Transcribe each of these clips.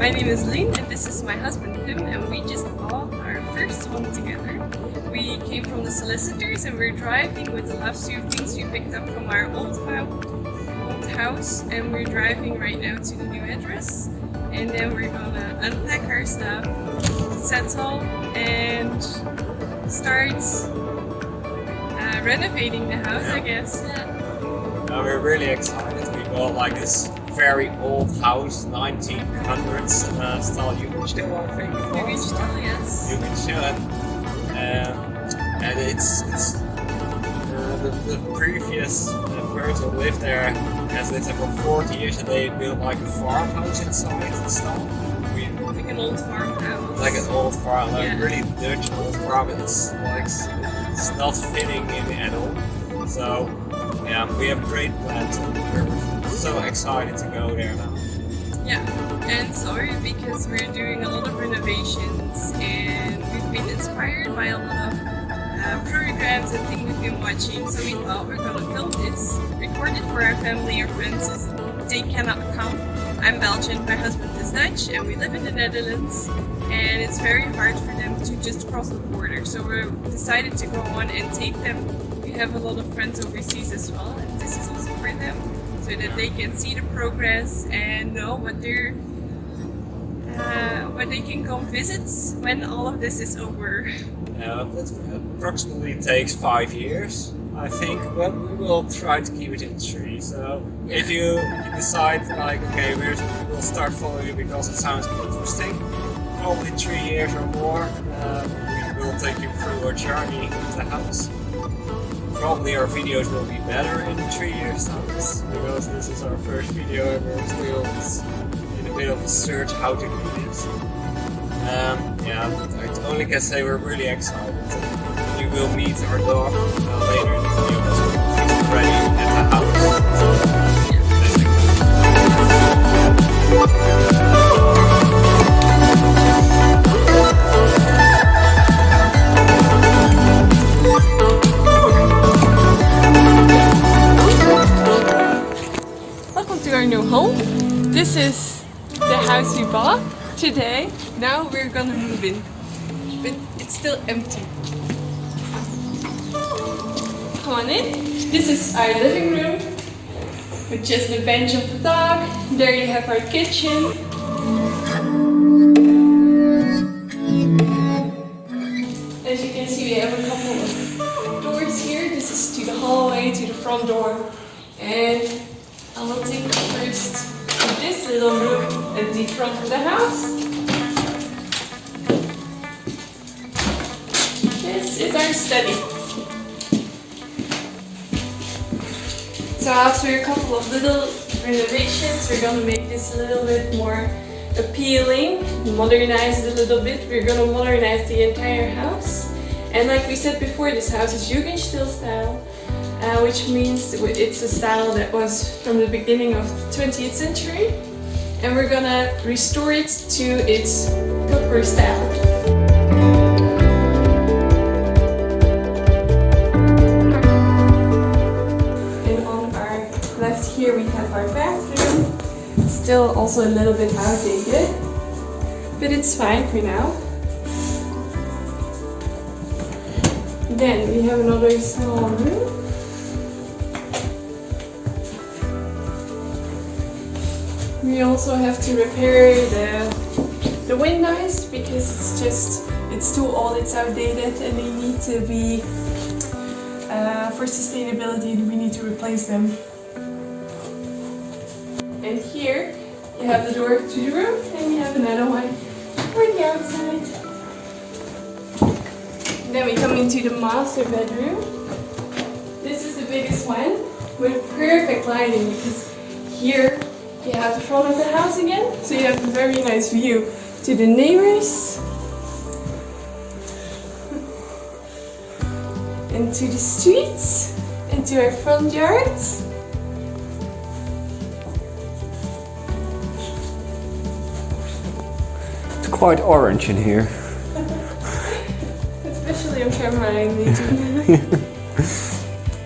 My name is Lynn and this is my husband Tim, and we just bought our first home together. We came from the solicitors and we're driving with the last few things we picked up from our old house, and we're driving right now to the new address, and then we're gonna unpack our stuff, settle and start renovating the house, I guess. We're really excited. We bought like this very old house, 1900s style Jugendstill, I think. Jugendstill, yes. Jugendstill, and it's the previous person who lived there has lived there for 40 years, and they built like a farmhouse inside and stuff. Like an old farmhouse. Like an old farm, like really Dutch old farm. It's like it's not fitting in at all. So yeah, we have great plans and we're so excited to go there now. Yeah, and sorry because we're doing a lot of renovations and we've been inspired by a lot of programs and things we've been watching, so we thought we're gonna film this, record it for our family or friends as they cannot come. I'm Belgian, my husband is Dutch, and we live in the Netherlands, and it's very hard for them to just cross the border, so we decided to go on and take them. We have a lot of friends overseas as well, and this is also for them, so that they can see the progress and know what they're what they can come visit when all of this is over. It approximately takes 5 years, I think, but we will try to keep it in 3. So if you decide like, okay, we'll start following you because it sounds interesting, probably 3 years or more, we will take you through our journey with the house. Probably our videos will be better in 3 years' time, because this is our first video and we're still in a bit of a search how to do this. Yeah, I only can say we're really excited. You will meet our dog later in the video as well. She's already at the house. Welcome to our new home. This is the house we bought today. Now we're gonna move in, but it's still empty. Come on in. This is our living room with just the bench of the dog. There you have our kitchen. As you can see, we have a couple of doors here. This is to the hallway, to the front door, and I will take you first to this little room at the front of the house. This is our study. So after a couple of little renovations, we're gonna make this a little bit more appealing, modernize it a little bit. We're gonna modernize the entire house. And like we said before, this house is Jugendstill style, which means it's a style that was from the beginning of the 20th century. And we're gonna restore it to its proper style. Here we have our bathroom, still also a little bit outdated, but it's fine for now. Then we have another small room. We also have to repair the windows because it's too old, it's outdated, and they need to be, for sustainability, we need to replace them. And here you have the door to the room, and we have another one for the outside. And then we come into the master bedroom. This is the biggest one with perfect lighting because here you have the front of the house again, so you have a very nice view to the neighbors and to the streets and to our front yard. Quite orange in here. Especially on camera, I need to.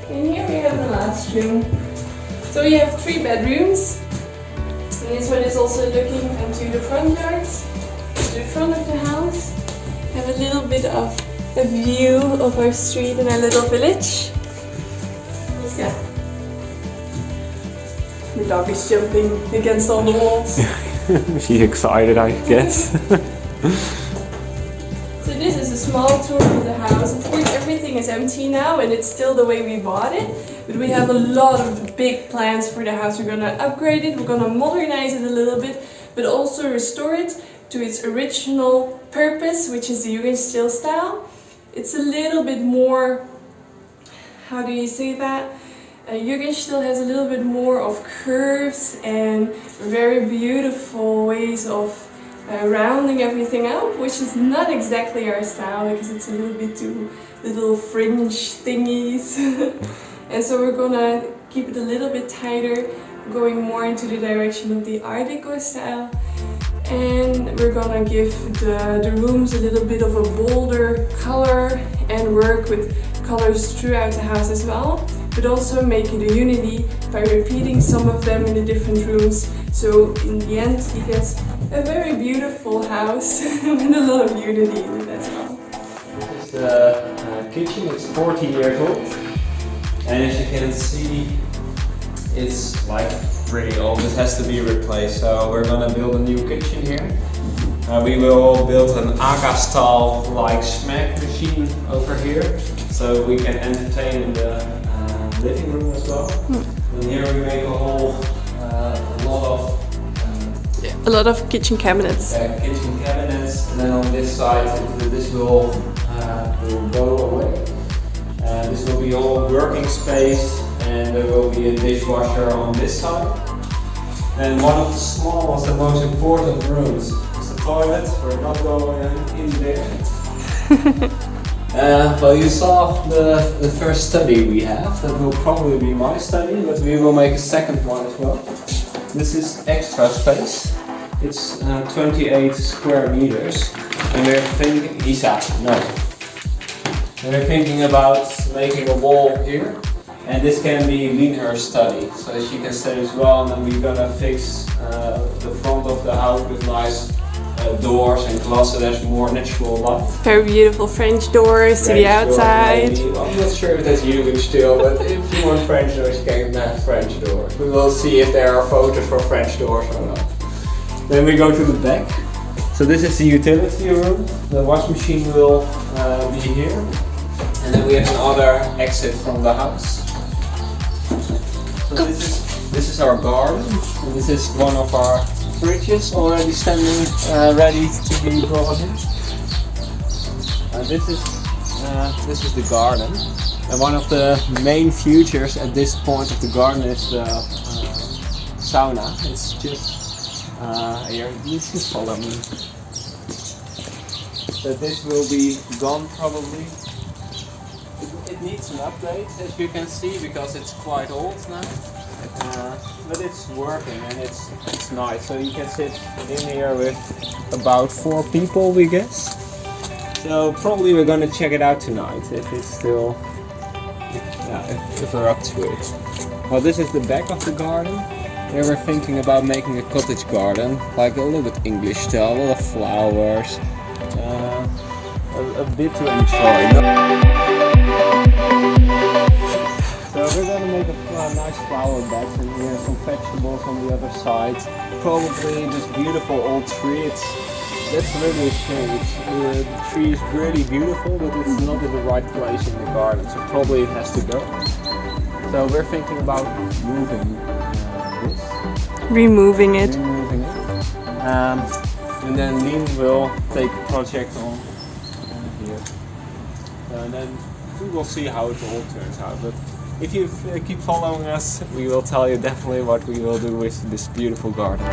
And here we have the last room. So we have 3 bedrooms. And this one is also looking into the front yards, to the front of the house. Have a little bit of a view of our street and our little village. Yeah. The dog is jumping against all the walls. She's excited, I guess. So this is a small tour of the house. Of course, everything is empty now and it's still the way we bought it. But we have a lot of big plans for the house. We're gonna upgrade it, we're gonna modernize it a little bit, but also restore it to its original purpose, which is the Jugendstill style. It's a little bit more, how do you say that? Jugendstill has a little bit more of curves and very beautiful ways of rounding everything up, which is not exactly our style because it's a little bit too little fringe thingies. And so we're gonna keep it a little bit tighter, going more into the direction of the Art Deco style. And we're gonna give the rooms a little bit of a bolder color and work with colors throughout the house as well, but also make it a unity by repeating some of them in the different rooms. So in the end, you get a very beautiful house with a lot of unity in it as well. This is the kitchen. It's 40 years old, and as you can see, it's like pretty old. It has to be replaced. So we're gonna build a new kitchen here. We will build an Aga-style like smack machine over here, so we can entertain in the living room as well. And here we make A lot of kitchen cabinets. kitchen cabinets, and then on this side, this will go away. This will be all working space, and there will be a dishwasher on this side. And one of the smallest and most important rooms is the toilet. We're not going in there. Well, you saw the first study we have. That will probably be my study, but we will make a second one as well. This is extra space. It's 28 square meters, and we're thinking, we're thinking about making a wall here, and this can be Linher's study, so she can stay as well. And then we're gonna fix the front of the house with nice doors and glass, so there's more natural light. Very beautiful French doors to the outside. I'm not sure if that's Jugendstill, but if you want French doors, you can have French doors. We will see if there are photos for French doors or not. Then we go to the back. So this is the utility room. The wash machine will be here. And then we have another exit from the house. So this is our garden. And this is one of our fridges already standing ready to be brought in. This is the garden. And one of the main features at this point of the garden is the sauna. It's just here, you can follow me. So this will be gone probably. It needs an update, as you can see, because it's quite old now. But it's working and it's nice. So you can sit in here with about 4 people, we guess. So probably we're gonna check it out tonight if it's still, if we're up to it. Well, this is the back of the garden. They were thinking about making a cottage garden, like a little bit English style, a lot of flowers, a bit to enjoy. So we're gonna make a nice flower bed, and here some vegetables on the other side. Probably this beautiful old tree. That's really a shame. The tree is really beautiful, but it's not in the right place in the garden, so probably it has to go. So we're thinking about moving this. Removing it. And then Lien will take a project on here. And then we will see how it all turns out. But if you keep following us, we will tell you definitely what we will do with this beautiful garden.